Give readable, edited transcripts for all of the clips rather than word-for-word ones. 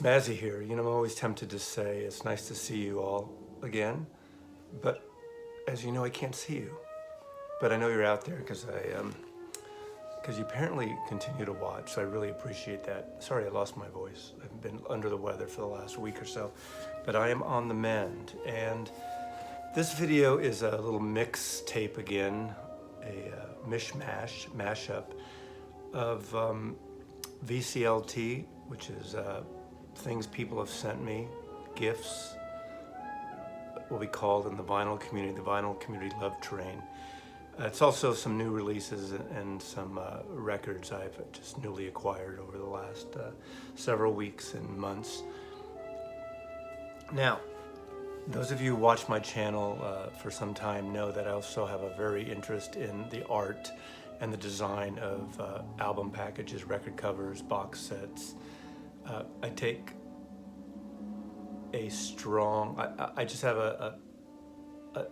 Mazzy here. You know, I'm always tempted to say it's nice to see you all again, but as you know, I can't see you. But I know you're out there because you apparently continue to watch, so I really appreciate that. Sorry, I lost my voice. I've been under the weather for the last week or so, but I am on the mend. And this video is a little mix tape again, a mashup of VCLT, which is things people have sent me, gifts, what we call in the vinyl community love train. It's also some new releases and some records I've just newly acquired over the last several weeks and months. Now, those of you who watch my channel for some time know that I also have a very interest in the art and the design of album packages, record covers, box sets. I take a strong, I just have a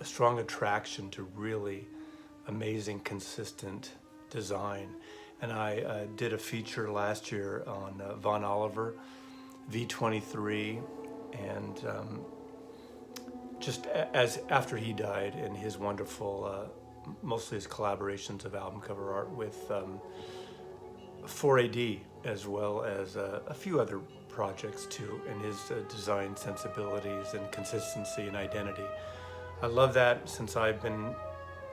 strong attraction to really amazing, consistent design. And I did a feature last year on Von Oliver, V23, and just as after he died, and his wonderful, mostly his collaborations of album cover art with 4AD, as well as a few other projects too, and his design sensibilities and consistency and identity. I love that since I've been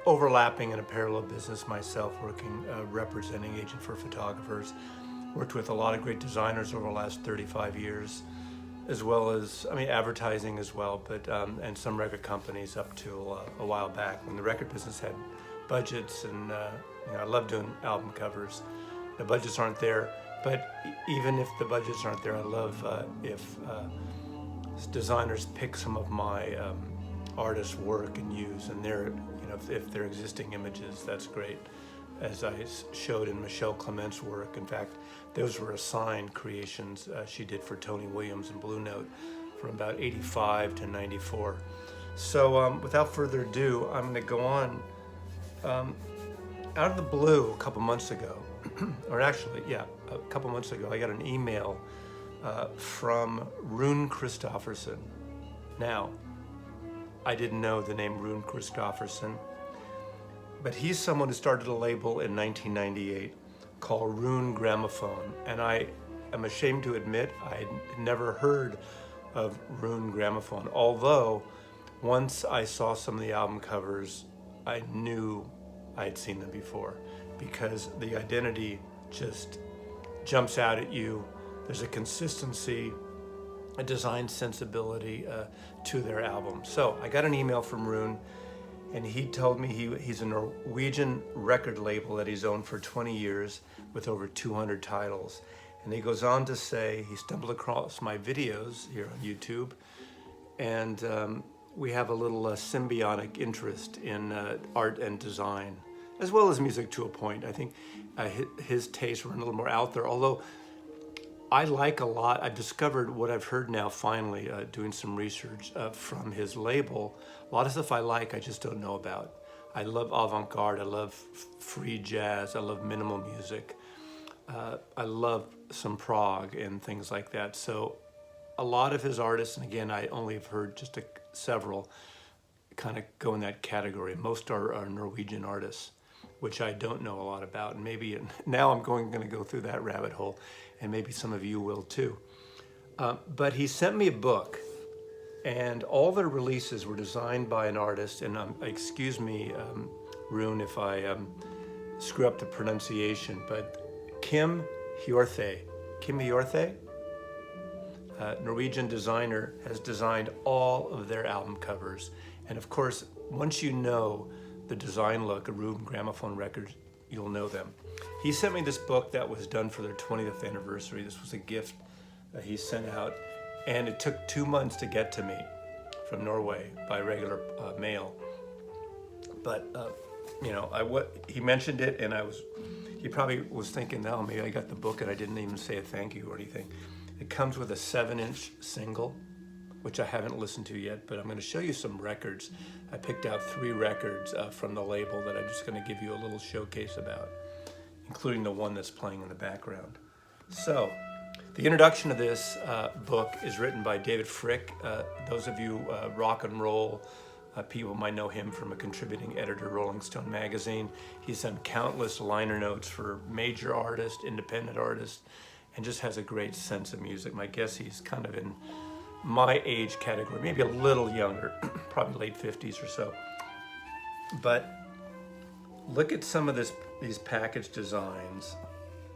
overlapping in a parallel business myself, working, representing agent for photographers, worked with a lot of great designers over the last 35 years, as well as, advertising as well, but and some record companies up to a while back when the record business had budgets, and I love doing album covers. The budgets aren't there, but even if the budgets aren't there, I love if designers pick some of my artists' work and use, and if they're existing images, that's great. As I showed in Michelle Clement's work, in fact, those were assigned creations she did for Tony Williams and Blue Note from about 85 to 94. So without further ado, I'm going to go on. Out of the blue a couple months ago, or actually, yeah, a couple months ago, I got an email from Rune Christofferson. Now, I didn't know the name Rune Christofferson, but he's someone who started a label in 1998 called Rune Gramophone, and I am ashamed to admit I had never heard of Rune Gramophone, although once I saw some of the album covers, I knew I'd seen them before, because the identity just jumps out at you. There's a consistency, a design sensibility to their album. So I got an email from Rune, and he told me he's a Norwegian record label that he's owned for 20 years with over 200 titles. And he goes on to say he stumbled across my videos here on YouTube, and we have a little symbiotic interest in art and design, as well as music to a point. I think his tastes were a little more out there, although I like a lot. I've discovered what I've heard now finally, doing some research from his label. A lot of stuff I like, I just don't know about. I love avant-garde, I love free jazz, I love minimal music. I love some prog and things like that. So a lot of his artists, and again, I only have heard just several, kind of go in that category. Most are Norwegian artists, which I don't know a lot about. And maybe now I'm going to go through that rabbit hole, and maybe some of you will too. But he sent me a book, and all their releases were designed by an artist, and excuse me, Rune, if I screw up the pronunciation, but Kim Hjorthe, Norwegian designer, has designed all of their album covers. And of course, once you know the design look of Rune Gramophone records, you'll know them. He sent me this book that was done for their 20th anniversary. This was a gift that he sent out, and it took 2 months to get to me from Norway by regular mail. But he mentioned it, and he probably was thinking, "No, maybe I got the book and I didn't even say a thank you or anything." It comes with a 7-inch single, which I haven't listened to yet, but I'm going to show you some records. I picked out 3 records from the label that I'm just going to give you a little showcase about, including the one that's playing in the background. So The introduction of this book is written by David Frick. Those of you rock and roll people might know him from a contributing editor, Rolling Stone magazine. He's done countless liner notes for major artists, independent artists, and just has a great sense of music. My guess he's kind of in my age category, maybe a little younger, probably late 50s or so. But look at some of these package designs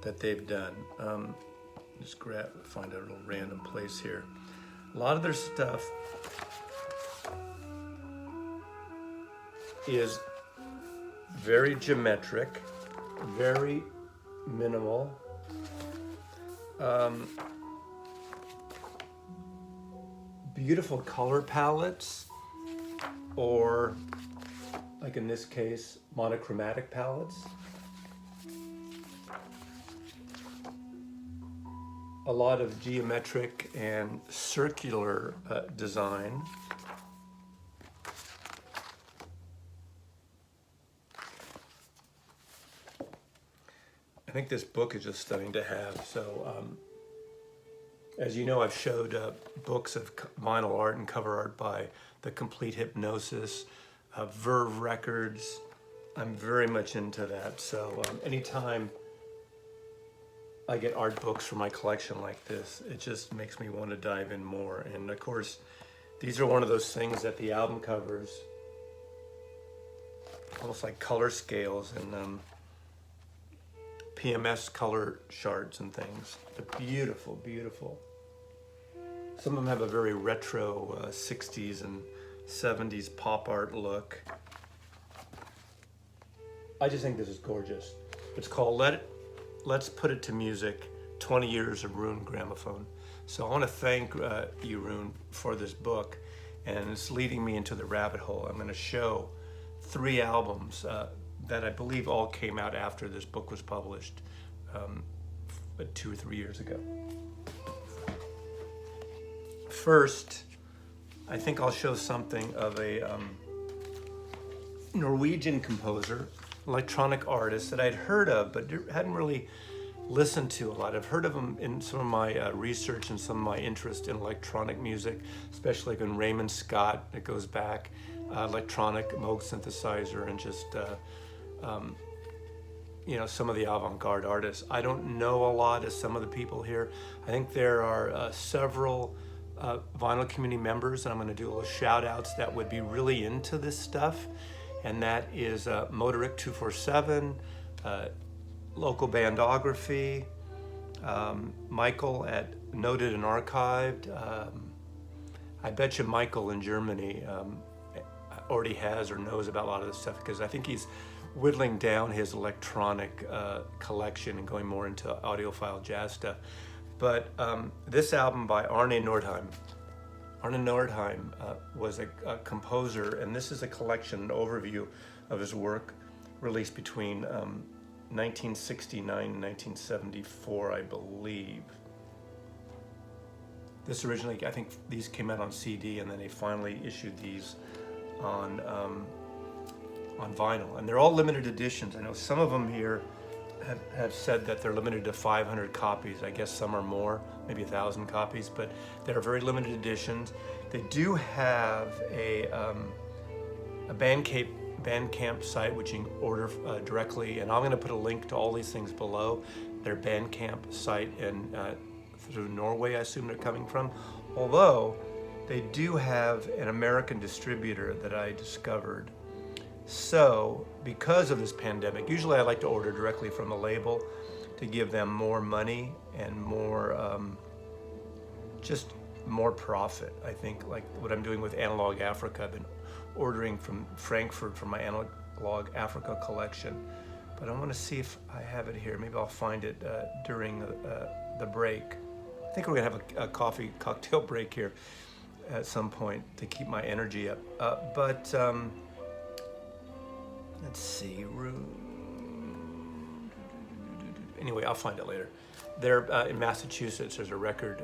that they've done. Just find a little random place here. A lot of their stuff is very geometric, very minimal. Beautiful color palettes, or like in this case, monochromatic palettes. A lot of geometric and circular design. I think this book is just stunning to have. So, as you know, I've showed books of vinyl art and cover art by The Complete Hypnosis, Verve Records. I'm very much into that. So anytime I get art books for my collection like this, it just makes me want to dive in more. And of course, these are one of those things that the album covers, almost like color scales and PMS color charts and things. They're beautiful, beautiful. Some of them have a very retro 60s and 70s pop art look. I just think this is gorgeous. It's called Let's Put It to Music, 20 Years of Rune Gramophone. So I want to thank you, Rune, for this book, and it's leading me into the rabbit hole. I'm going to show 3 albums that I believe all came out after this book was published 2 or 3 years ago. First, I think I'll show something of a Norwegian composer, electronic artist that I'd heard of but hadn't really listened to a lot. I've heard of him in some of my research and some of my interest in electronic music, especially like in Raymond Scott. It goes back, electronic Moog synthesizer, and just some of the avant-garde artists. I don't know a lot of some of the people here. I think there are several vinyl community members, and I'm going to do little shout outs that would be really into this stuff. And that is Motoric 247, Local Bandography, Michael at Noted and Archived. I bet you Michael in Germany already has or knows about a lot of this stuff, because I think he's whittling down his electronic collection and going more into audiophile jazz stuff. But this album by RNA Noir. Arne Nordheim was a composer, and this is a collection, an overview of his work released between 1969 and 1974, I believe. This originally, I think these came out on CD, and then they finally issued these on vinyl. And they're all limited editions. I know some of them here have said that they're limited to 500 copies. I guess some are more, maybe 1,000 copies, but they're very limited editions. They do have a Bandcamp site which you can order directly, and I'm going to put a link to all these things below. Their Bandcamp site and through Norway, I assume they're coming from. Although they do have an American distributor that I discovered. So, because of this pandemic, usually I like to order directly from the label to give them more money and more, just more profit. I think, like what I'm doing with Analog Africa, I've been ordering from Frankfurt for my Analog Africa collection. But I want to see if I have it here. Maybe I'll find it during the break. I think we're gonna have a coffee cocktail break here at some point to keep my energy up. Let's see, anyway, I'll find it later. There in Massachusetts, there's a record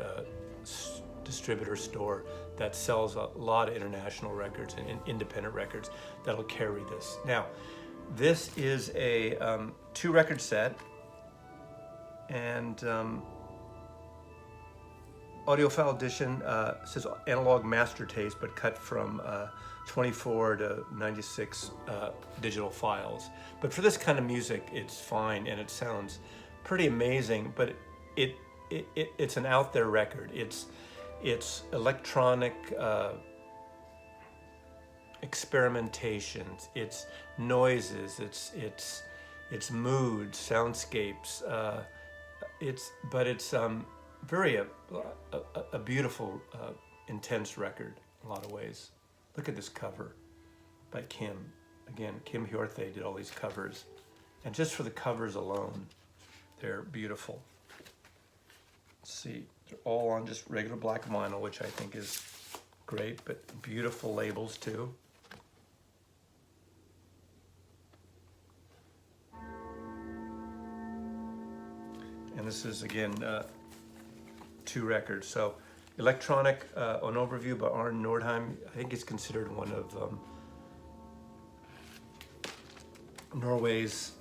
distributor store that sells a lot of international records and independent records that'll carry this. Now, this is a 2-record set, and audiophile edition says analog master taste, but cut from 24 to 96 digital files. But for this kind of music, it's fine, and it sounds pretty amazing. But it's an out there record. It's electronic experimentations. It's noises. It's moods, soundscapes. It's very a beautiful, intense record in a lot of ways. Look at this cover by Kim. Again, Kim Hjorthe did all these covers. And just for the covers alone, they're beautiful. Let's see, they're all on just regular black vinyl, which I think is great, but beautiful labels too. And this is, again, 2 records. So electronic, an overview by Arne Nordheim. I think he's considered one of Norway's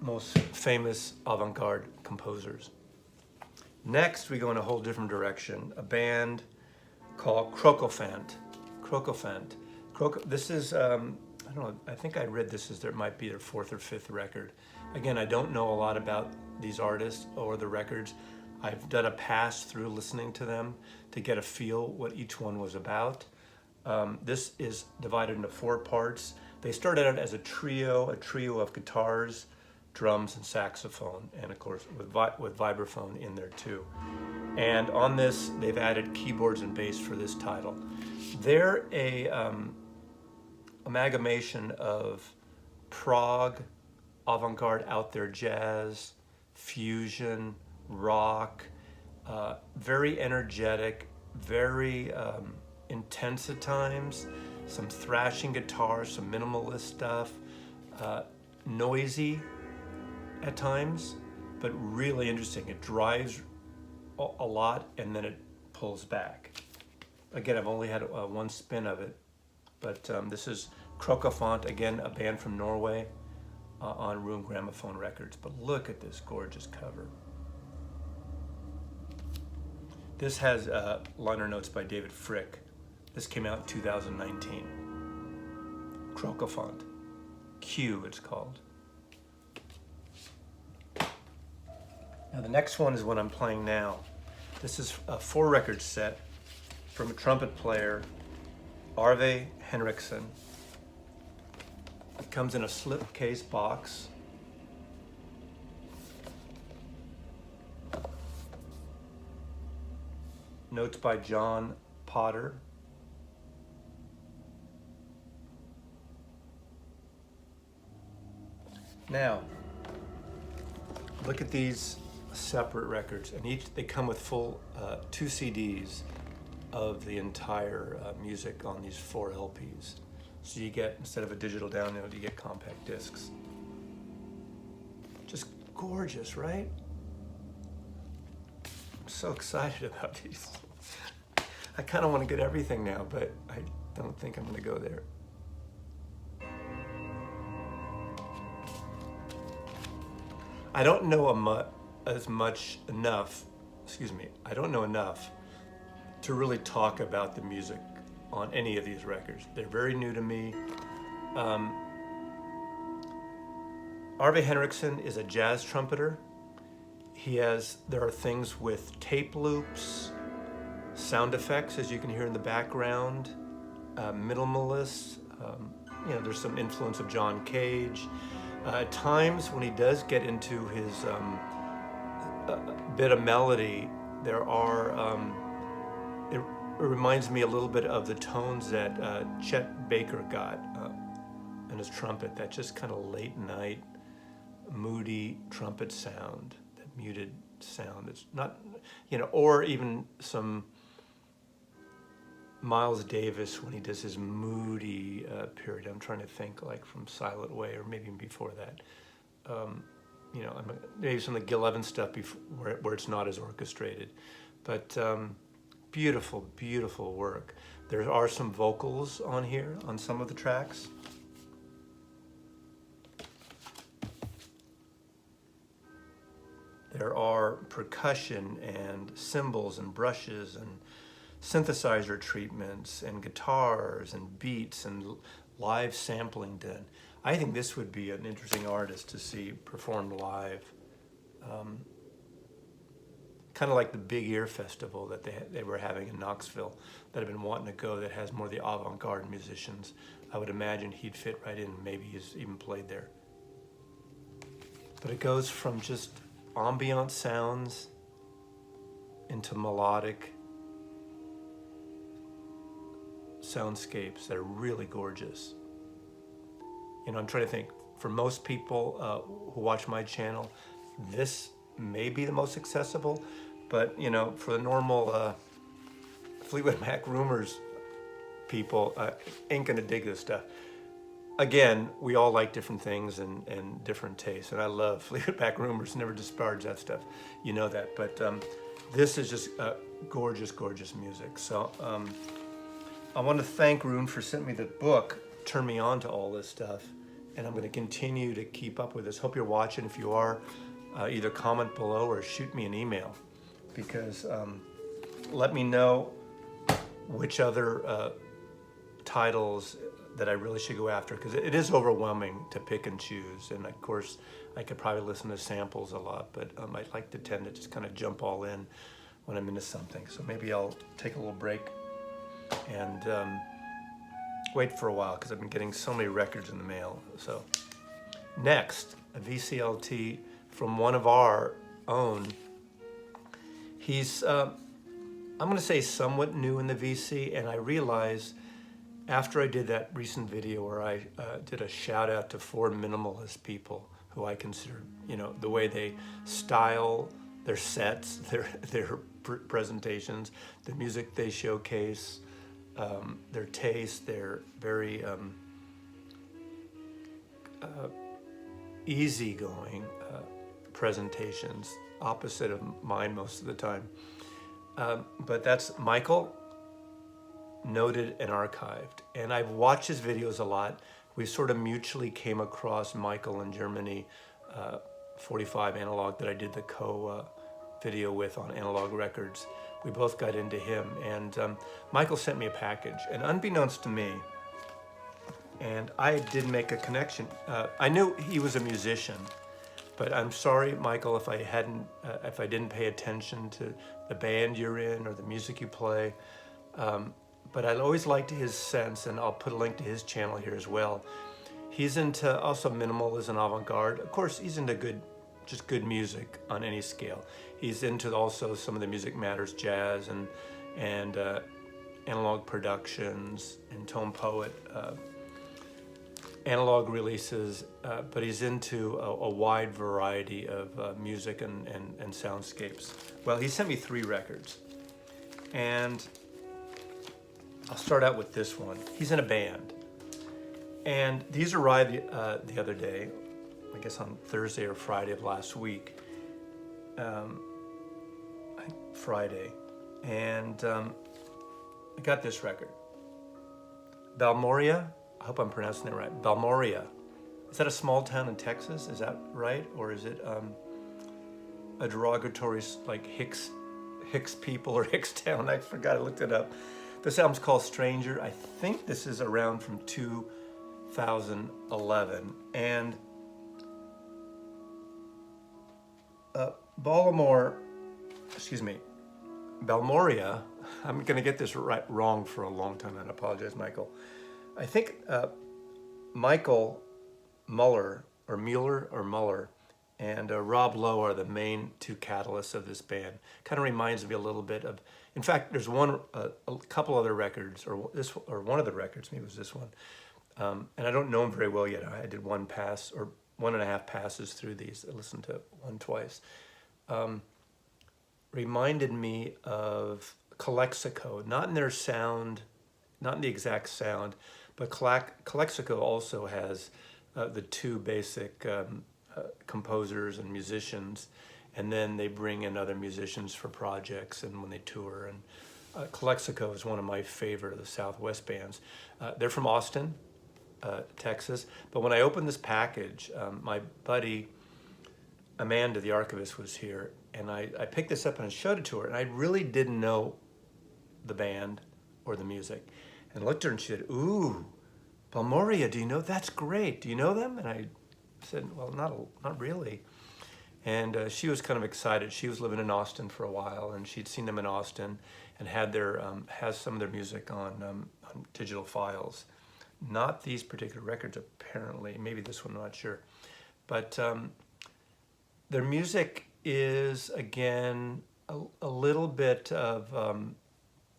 most famous avant-garde composers. Next, we go in a whole different direction. A band called Krokofant. This is, I don't know, I think I read this as there might be their 4th or 5th record. Again, I don't know a lot about these artists or the records. I've done a pass through listening to them to get a feel what each one was about. This is divided into 4 parts. They started out as a trio of guitars, drums, and saxophone, and of course with vibraphone in there too. And on this, they've added keyboards and bass for this title. They're a amalgamation of prog, avant-garde, out there jazz, fusion, rock, very energetic, very intense at times, some thrashing guitars, some minimalist stuff, noisy at times, but really interesting. It drives a lot and then it pulls back. Again, I've only had one spin of it, but this is Krokofant, again, a band from Norway, on Room Gramophone Records. But look at this gorgeous cover. This has liner notes by David Frick. This came out in 2019. Krokofant. Q, it's called. Now the next one is what I'm playing now. This is a 4-record set from a trumpet player, Arve Henriksen. It comes in a slipcase box. Notes by John Potter. Now, look at these separate records, and they come with full 2 CDs of the entire music on these 4 LPs. So you get, instead of a digital download, you get compact discs. Just gorgeous, right? I'm so excited about these. I kind of want to get everything now, but I don't think I'm going to go there. I don't know I don't know enough to really talk about the music on any of these records. They're very new to me. Arve Henriksen is a jazz trumpeter. There are things with tape loops, sound effects, as you can hear in the background, minimalist. There's some influence of John Cage. At times, when he does get into his bit of melody, there are, it reminds me a little bit of the tones that Chet Baker got in his trumpet, that just kind of late night, moody trumpet sound, that muted sound. It's not, or even some Miles Davis when he does his moody period. I'm trying to think, like from Silent Way, or maybe even before that. Maybe some of the Gil Evans stuff where it's not as orchestrated. But beautiful, beautiful work. There are some vocals on here on some of the tracks. there are percussion and cymbals and brushes and synthesizer treatments and guitars and beats and live sampling done. I think this would be an interesting artist to see performed live. Kind of like the Big Ear Festival that they were having in Knoxville that I've been wanting to go, that has more of the avant-garde musicians. I would imagine he'd fit right in. Maybe he's even played there. But it goes from just ambient sounds into melodic soundscapes that are really gorgeous. You know, I'm trying to think, for most people who watch my channel, this may be the most accessible, but you know, for the normal Fleetwood Mac Rumors people, ain't gonna dig this stuff. Again, we all like different things and different tastes, and I love Fleetwood Mac Rumors, never disparage that stuff, you know that, but this is just gorgeous, gorgeous music. So I want to thank Rune for sending me the book, turned me on to all this stuff, and I'm going to continue to keep up with this. Hope you're watching. If you are, either comment below or shoot me an email, because let me know which other titles that I really should go after, because it is overwhelming to pick and choose. And of course, I could probably listen to samples a lot, but I like to tend to just kind of jump all in when I'm into something. So maybe I'll take a little break and wait for a while, because I've been getting so many records in the mail. So next, a VCLT from one of our own. He's, I'm gonna say somewhat new in the VC, and I realized after I did that recent video where I did a shout out to 4 minimalist people who I consider, you know, the way they style their sets, their presentations, the music they showcase, their taste, their very easygoing presentations, opposite of mine most of the time. But that's Michael, noted and archived. And I've watched his videos a lot. We sort of mutually came across Michael in Germany, 45 Analog, that I did the video with on Analog Records. We both got into him, and Michael sent me a package, and unbeknownst to me, and I did make a connection. I knew he was a musician, but I'm sorry, Michael, if I didn't pay attention to the band you're in or the music you play. But I always liked his sense, and I'll put a link to his channel here as well. He's into also minimalism and avant-garde. Of course, he's into just good music on any scale. He's into also some of the Music Matters jazz and analog productions and Tone Poet analog releases, but he's into a wide variety of music and soundscapes. Well, he sent me 3 records, and I'll start out with this one. He's in a band, and these arrived the other day, I guess on Thursday or Friday of last week, I think Friday, and I got this record, Balmoria. I hope I'm pronouncing it right. Balmoria. Is that a small town in Texas? Is that right, or is it a derogatory like Hicks people or Hickstown? I forgot. I looked it up. This album's called Stranger. I think this is around from 2011. And Balmoria, I'm going to get this wrong for a long time, and I apologize, Michael. I think Michael Muller, and Rob Lowe are the main 2 catalysts of this band. Kind of reminds me a little bit of, in fact, there's a couple other records, or one of the records, maybe it was this one, and I don't know them very well yet. I did 1 pass, or 1.5 passes through these. I listened to one twice. Reminded me of Calexico, not in their sound, not in the exact sound, but Calexico also has the 2 basic composers and musicians, and then they bring in other musicians for projects and when they tour. And Calexico is one of my favorite of the Southwest bands. They're from Austin, Texas. But when I opened this package, my buddy Amanda, the archivist, was here, and I picked this up and I showed it to her, and I really didn't know the band or the music. And I looked at her and she said, "Ooh, Balmoria, do you know? That's great. Do you know them?" And I said, "Well, not really." And she was kind of excited. She was living in Austin for a while, and she'd seen them in Austin, and had has some of their music on digital files. Not these particular records, apparently. Maybe this one, I'm not sure. But their music is, again, a little bit of,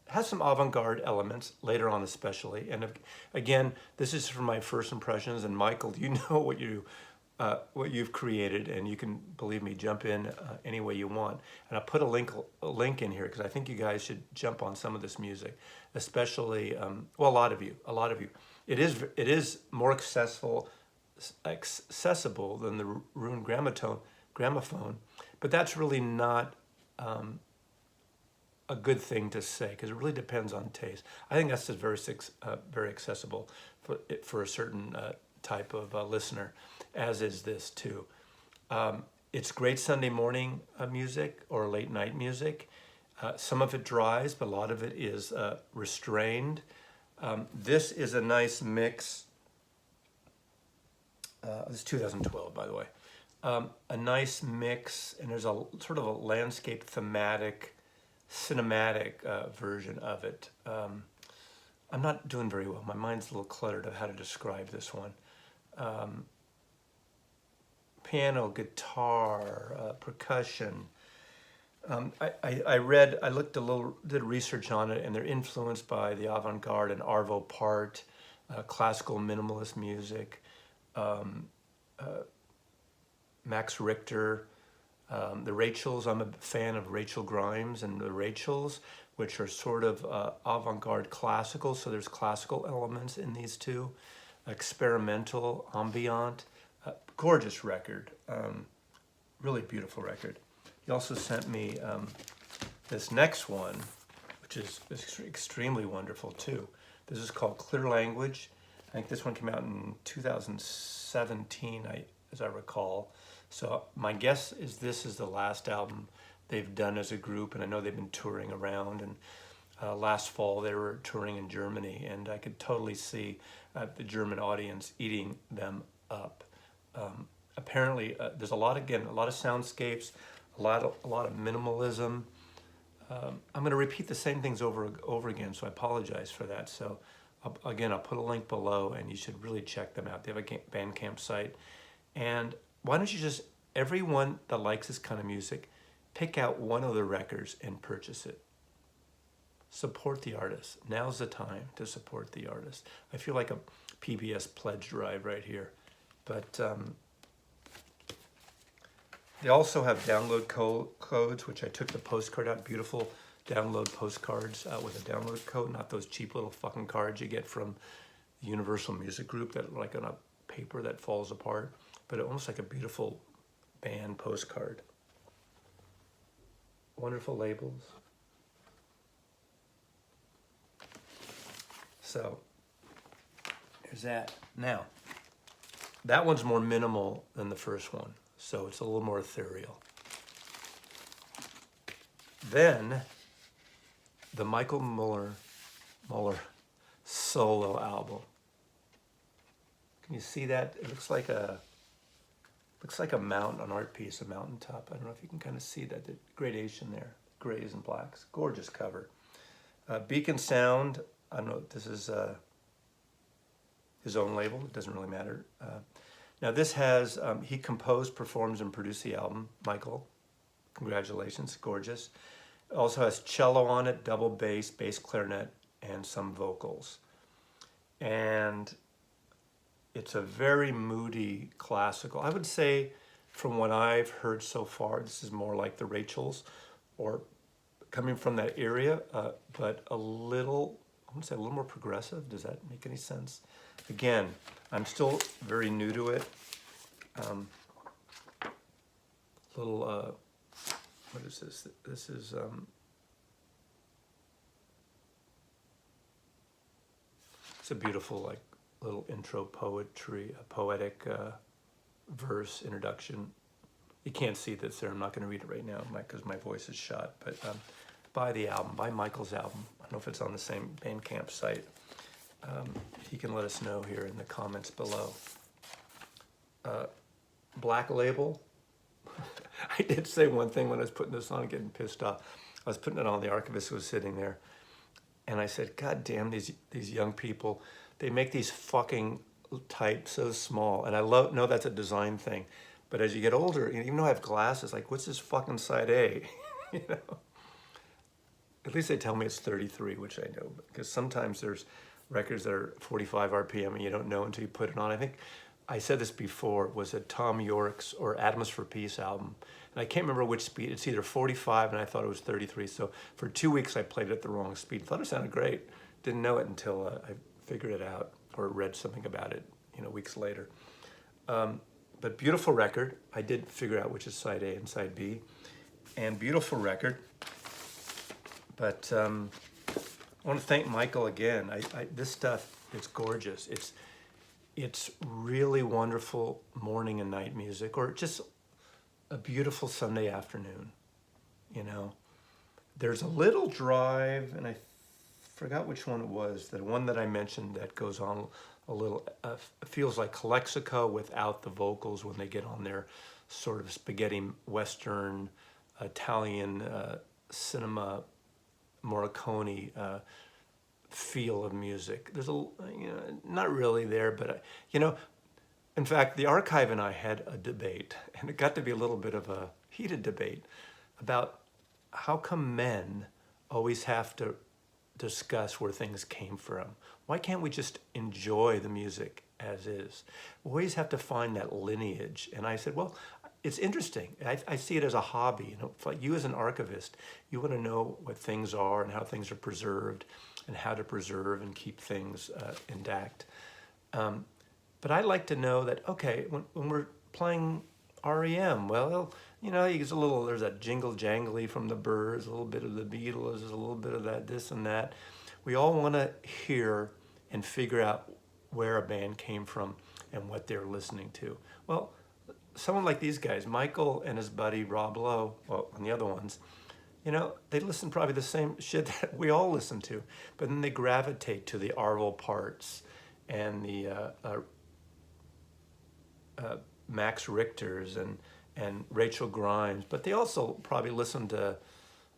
has some avant-garde elements, later on especially. And again, this is from my first impressions, and Michael, you know what you've created, and you can, believe me, jump in any way you want. And I put a link in here because I think you guys should jump on some of this music, especially, well, a lot of you. It is more accessible than the Roon gramophone, but that's really not a good thing to say, because it really depends on taste. I think that's just very accessible for a certain type of listener, as is this too. It's great Sunday morning music or late night music. Some of it dries, but a lot of it is restrained. This is a nice mix. This is 2012, by the way. A nice mix, and there's a sort of a landscape thematic, cinematic version of it. I'm not doing very well. My mind's a little cluttered of how to describe this one. Piano, guitar, percussion. I looked a little, did research on it, and they're influenced by the avant-garde and Arvo Part, classical minimalist music, Max Richter, the Rachels. I'm a fan of Rachel Grimes and the Rachels, which are sort of avant-garde classical, so there's classical elements in these two. Experimental, ambient, gorgeous record, really beautiful record. He also sent me this next one, which is extremely wonderful too. This is called Clear Language. I think this one came out in 2017, as I recall. So my guess is this is the last album they've done as a group, and I know they've been touring around, and last fall they were touring in Germany, and I could totally see the German audience eating them up. Apparently, there's a lot of soundscapes, a lot of minimalism. I'm going to repeat the same things over again, so I apologize for that. So again, I'll put a link below, and you should really check them out. They have a Bandcamp site. And why don't you just, everyone that likes this kind of music, pick out one of the records and purchase it. Support the artist. Now's the time to support the artist. I feel like a PBS pledge drive right here. But they also have download codes, which I took the postcard out. Beautiful download postcards with a download code, not those cheap little fucking cards you get from the Universal Music Group that are like on a paper that falls apart, but almost like a beautiful band postcard. Wonderful labels. So there's that. Now, that one's more minimal than the first one, so it's a little more ethereal. Then the Michael Muller solo album. Can you see that? It looks like a mountain, an art piece, a mountaintop. I don't know if you can kind of see that, the gradation there, grays and blacks. Gorgeous cover. Beacon Sound. I don't know. This is his own label. It doesn't really matter. Now this has he composed, performs, and produced the album. Michael, congratulations, gorgeous. It also has cello on it, double bass, bass clarinet, and some vocals. And it's a very moody classical. I would say, from what I've heard so far, this is more like the Rachels, or coming from that area, but a little, I want to say a little more progressive. Does that make any sense? Again, I'm still very new to it. What is this? This is it's a beautiful, like, little intro poetry, a poetic verse introduction. You can't see this there. I'm not going to read it right now because my voice is shot. But buy the album. Buy Michael's album. I don't know if it's on the same Bandcamp site. He can let us know here in the comments below. Black Label. I did say one thing when I was putting this on, getting pissed off. I was putting it on, the archivist was sitting there, and I said, God damn, these young people, they make these fucking types so small. And I know that's a design thing, but as you get older, even though I have glasses, like, what's this fucking side A? You know? At least they tell me it's 33, which I know, because sometimes there's records that are 45 RPM and you don't know until you put it on. I think I said this before, was a Tom York's or Atoms for Peace album. And I can't remember which speed. It's either 45 and I thought it was 33. So for 2 weeks I played it at the wrong speed. Thought it sounded great. Didn't know it until I figured it out or read something about it, weeks later. But beautiful record. I did figure out which is side A and side B. And beautiful record. But I want to thank Michael again. This stuff, it's gorgeous. It's really wonderful morning and night music, or just a beautiful Sunday afternoon, There's a little drive, and I forgot which one it was, the one that I mentioned that goes on a little, feels like Calexico without the vocals when they get on their sort of spaghetti Western, Italian cinema, Morricone feel of music. There's not really there, but in fact, the archive and I had a debate, and it got to be a little bit of a heated debate about how come men always have to discuss where things came from. Why can't we just enjoy the music as is? We always have to find that lineage. And I said, well, it's interesting. I see it as a hobby. Like you as an archivist, you want to know what things are and how things are preserved and how to preserve and keep things intact. But I like to know that, okay, when we're playing REM, well, there's that jingle jangly from the Byrds, a little bit of the Beatles, a little bit of that, this and that. We all want to hear and figure out where a band came from and what they're listening to. Well, someone like these guys, Michael and his buddy Rob Lowe, and the other ones, they listen probably the same shit that we all listen to, but then they gravitate to the Arvo Parts and the Max Richters and Rachel Grimes, but they also probably listen to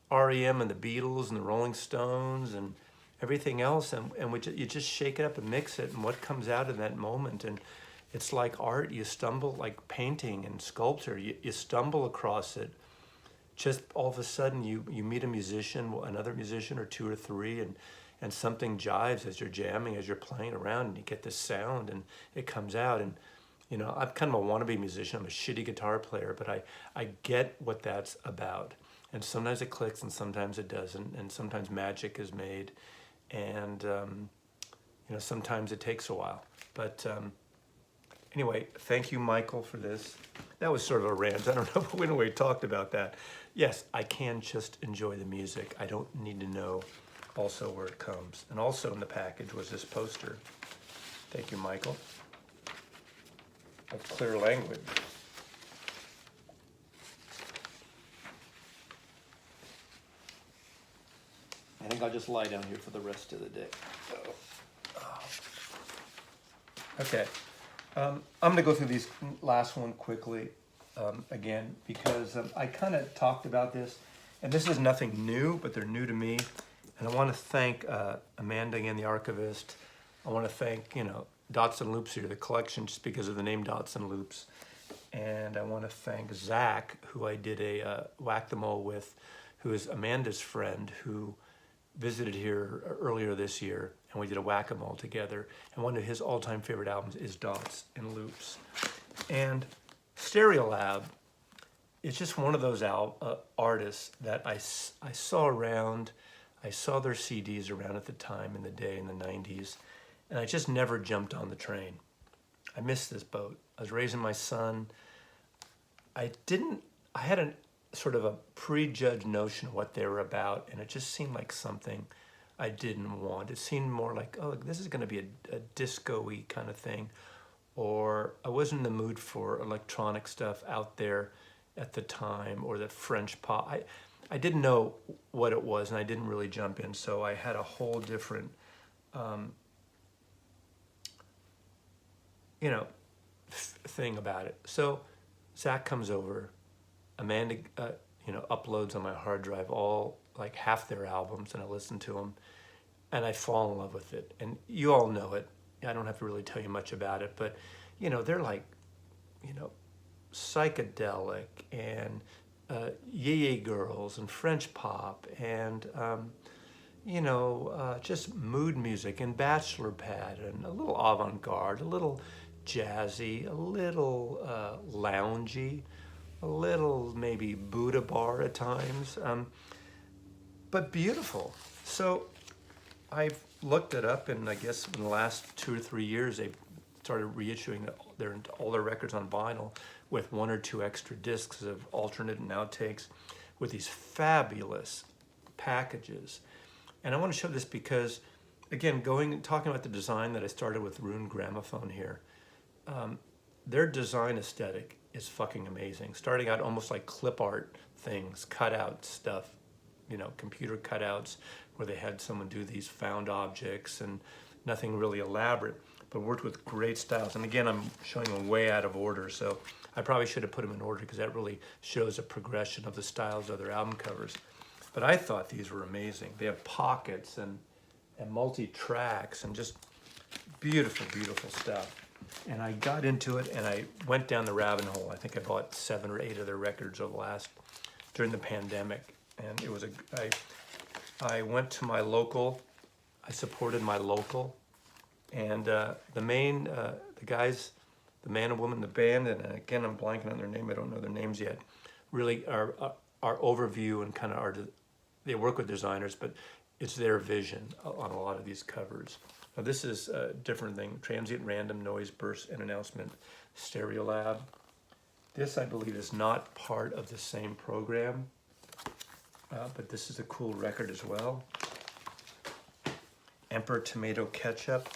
REM and the Beatles and the Rolling Stones and everything else, and you just shake it up and mix it, and what comes out in that moment. And it's like art. You stumble, like painting and sculpture, you stumble across it. Just all of a sudden you meet a musician, another musician or two or three, and something jives as you're jamming, as you're playing around, and you get this sound and it comes out. And I'm kind of a wannabe musician. I'm a shitty guitar player, but I get what that's about. And sometimes it clicks and sometimes it doesn't, and sometimes magic is made, and sometimes it takes a while. But anyway, thank you, Michael, for this. That was sort of a rant. I don't know when we talked about that. Yes, I can just enjoy the music. I don't need to know also where it comes. And also in the package was this poster. Thank you, Michael. Of Clear Language. I think I'll just lie down here for the rest of the day. Okay. I'm going to go through these last one quickly again, because I kind of talked about this, and this is nothing new, but they're new to me. And I want to thank Amanda again, the archivist. I want to thank, Dodson Loops here, the collection, just because of the name Dodson Loops. And I want to thank Zach, who I did a whack-the-mole with, who is Amanda's friend, who visited here earlier this year, and we did a whack-a-mole together. And one of his all-time favorite albums is Dots and Loops. And Stereolab is just one of those artists that I saw around. I saw their CDs around at the time in the day in the 90s, and I just never jumped on the train. I missed this boat. I was raising my son. I had a sort of a prejudged notion of what they were about, and it just seemed like something I didn't want. It seemed more like, oh, this is going to be a disco-y kind of thing, or I wasn't in the mood for electronic stuff out there at the time, or that French pop. I didn't know what it was, and I didn't really jump in, so I had a whole different, you know, thing about it. So Zach comes over, Amanda, uploads on my hard drive all, like, half their albums, and I listen to them, and I fall in love with it. And you all know it. I don't have to really tell you much about it, but, they're like, psychedelic and yee girls and French pop and, just mood music and bachelor pad and a little avant-garde, a little jazzy, a little loungy, a little maybe Buddha bar at times, but beautiful. So I've looked it up, and I guess in the last 2 or 3 years, they've started reissuing all their records on vinyl with 1 or 2 extra discs of alternate and outtakes with these fabulous packages. And I want to show this because, again, talking about the design that I started with Rune Gramophone here, their design aesthetic is fucking amazing. Starting out almost like clip art things, cutout stuff, computer cutouts where they had someone do these found objects and nothing really elaborate, but worked with great styles. And again, I'm showing them way out of order, so I probably should have put them in order because that really shows a progression of the styles of their album covers. But I thought these were amazing. They have pockets and multi-tracks and just beautiful, beautiful stuff. And I got into it and I went down the rabbit hole. I think I bought 7 or 8 of their records during the pandemic. And it was I went to my local, I supported my local, and the guys, the man and woman, the band, and again, I'm blanking on their name, I don't know their names yet, really are overview and kind of they work with designers, but it's their vision on a lot of these covers. Now this is a different thing, transient random noise burst and announcement Stereolab. This, I believe, is not part of the same program, but this is a cool record as well. Emperor Tomato Ketchup.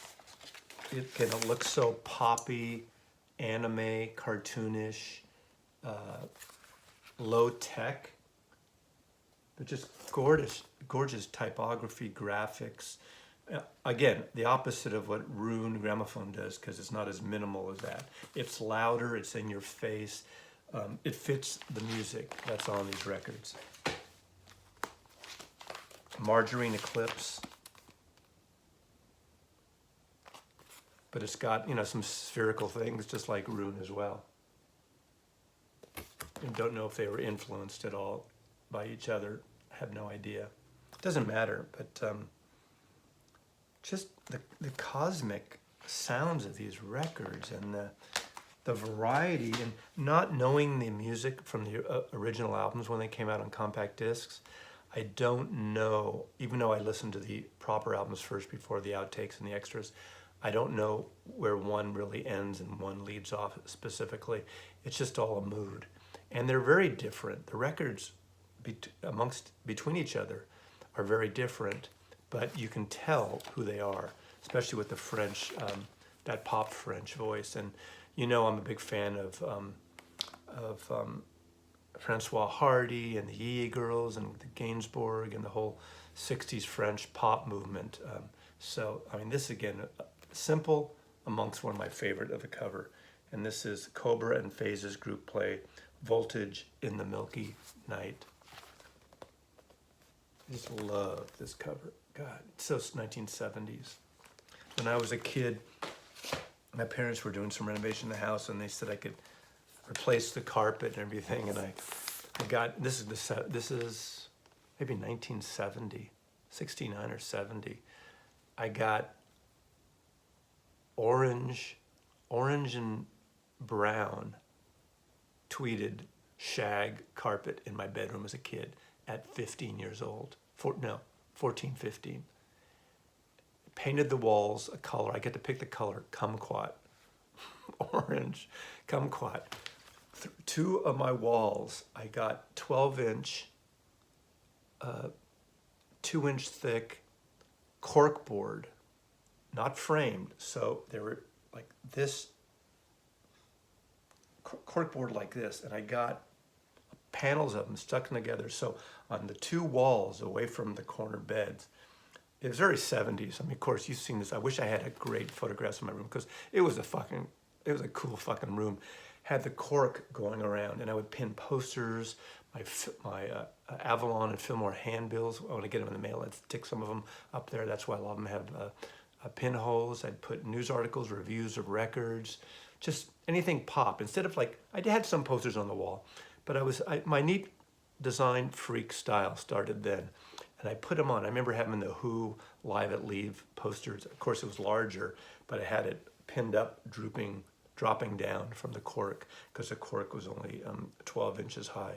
It looks so poppy, anime, cartoonish, low tech, but just gorgeous typography, graphics. Again, the opposite of what Rune Gramophone does, because it's not as minimal as that. It's louder, it's in your face, it fits the music that's on these records. Margarine Eclipse. But it's got, some spherical things, just like Rune as well. And don't know if they were influenced at all by each other. I have no idea. Doesn't matter, but just the cosmic sounds of these records and the variety, and not knowing the music from the original albums when they came out on compact discs, I don't know, even though I listened to the proper albums first before the outtakes and the extras, I don't know where one really ends and one leads off specifically. It's just all a mood. And they're very different. The records between each other are very different, but you can tell who they are, especially with the French, that pop French voice. And I'm a big fan of Francois Hardy and the Yee Girls and the Gainsbourg and the whole 60s French pop movement. So, this again, simple amongst one of my favorite of the cover. And this is Cobra and Phases group play, Voltage in the Milky Night. I just love this cover. God, it's so 1970s. When I was a kid, my parents were doing some renovation in the house, and they said I could replace the carpet and everything, and I got, this is maybe 1970, 69 or 70. I got orange and brown tweeted shag carpet in my bedroom as a kid at 15 years old. 14, 15. Painted the walls a color. I get to pick the color, kumquat. Orange, kumquat. 2 of my walls, I got 12-inch, 2-inch thick corkboard, not framed. So they were like this, corkboard like this, and I got panels of them stuck together. So on the two walls away from the corner beds, it was very 70s. I mean, of course, you've seen this. I wish I had a great photographs in my room because it was a cool fucking room. Had the cork going around, and I would pin posters, my Avalon and Fillmore handbills. I want to get them in the mail. I'd stick some of them up there. That's why a lot of them have pinholes. I'd put news articles, reviews of records, just anything pop. Instead of like, I had some posters on the wall, but my neat design freak style started then. And I put them on. I remember having the Who Live at Leave posters. Of course, it was larger, but I had it pinned up, dropping down from the cork, because the cork was only 12 inches high.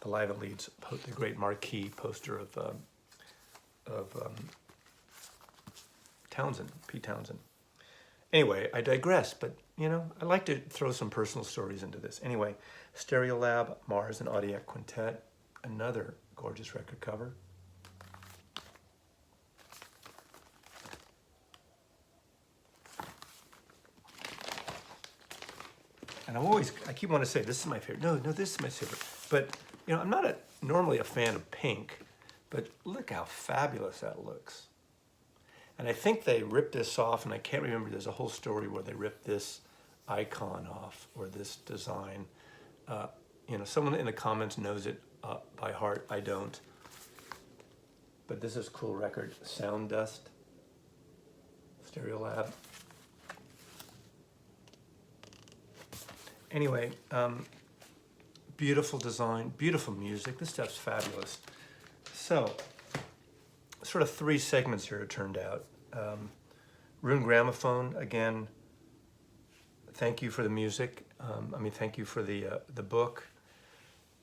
The Live at Leeds, the great marquee poster of Townsend, Pete Townsend. Anyway, I digress, but I like to throw some personal stories into this. Anyway, Stereolab, Mars and Audiac Quintet, another gorgeous record cover. And I keep wanting to say, this is my favorite. No, this is my favorite. But, I'm not normally a fan of pink, but look how fabulous that looks. And I think they ripped this off, and I can't remember, there's a whole story where they ripped this icon off, or this design. Someone in the comments knows it by heart. I don't. But this is a cool record. Sound Dust, Stereolab. Anyway, beautiful design, beautiful music. This stuff's fabulous. So, sort of 3 segments here it turned out. Rune Gramophone, again, thank you for the music. Thank you for the book.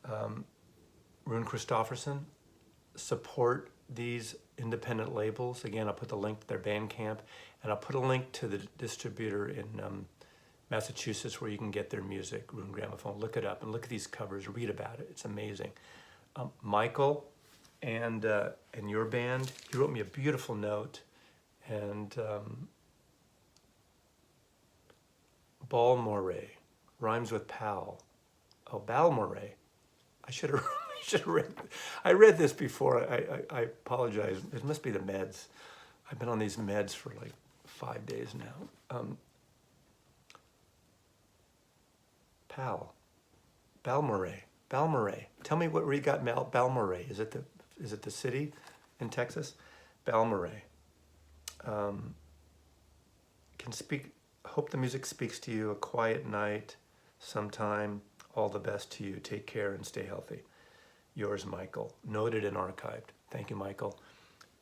Rune Christofferson, support these independent labels. Again, I'll put the link to their Bandcamp, and I'll put a link to the distributor in Massachusetts where you can get their music, Rune Gramophone. Look it up and look at these covers, read about it. It's amazing. Michael and your band, he wrote me a beautiful note, and Balmoray rhymes with Powell. Oh, Balmoray. I should have read. I read this before. I apologize. It must be the meds. I've been on these meds for like 5 days now. Balmoray. Tell me where you got Balmoray. Is it the city in Texas? Balmoray. Hope the music speaks to you. A quiet night, sometime. All the best to you. Take care and stay healthy. Yours, Michael. Noted and archived. Thank you, Michael.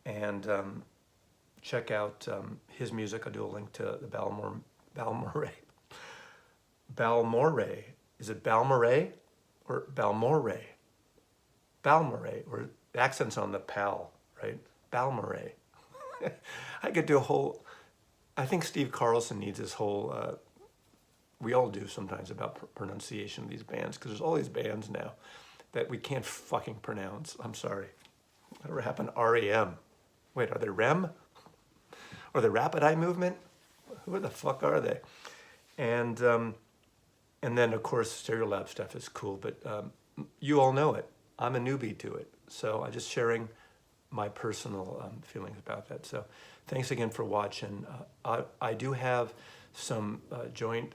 And check out his music. I'll do a link to the Balmoray. Balmoray. Is it Balmoray or Balmoray? Balmoray, or the accent's on the pal, right? Balmoray. I could do a whole, I think Steve Carlson needs his whole, we all do sometimes, about pronunciation of these bands, because there's all these bands now that we can't fucking pronounce. I'm sorry. Whatever happened to REM? Wait, are they REM? Or the Rapid Eye Movement? Who the fuck are they? And then, of course, Stereolab stuff is cool, but you all know it. I'm a newbie to it. So I'm just sharing my personal feelings about that. So thanks again for watching. I do have some joint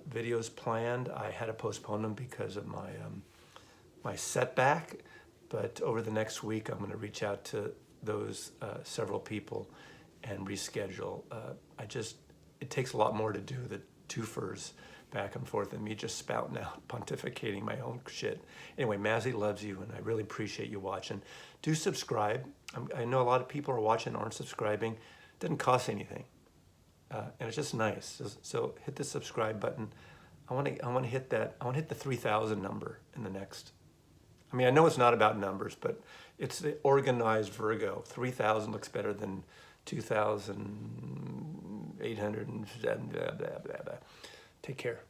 videos planned. I had to postpone them because of my setback, but over the next week, I'm gonna reach out to those several people and reschedule. It takes a lot more to do the twofers back and forth than me just spouting out, pontificating my own shit. Anyway, Mazzy loves you, and I really appreciate you watching. Do subscribe. I know a lot of people are watching, aren't subscribing. It doesn't cost anything, and it's just nice. So hit the subscribe button. I want to hit that. I want to hit the 3,000 number in the next. I know it's not about numbers, but it's the organized Virgo. 3,000 looks better than 2,800 and blah, blah, blah, blah. Take care.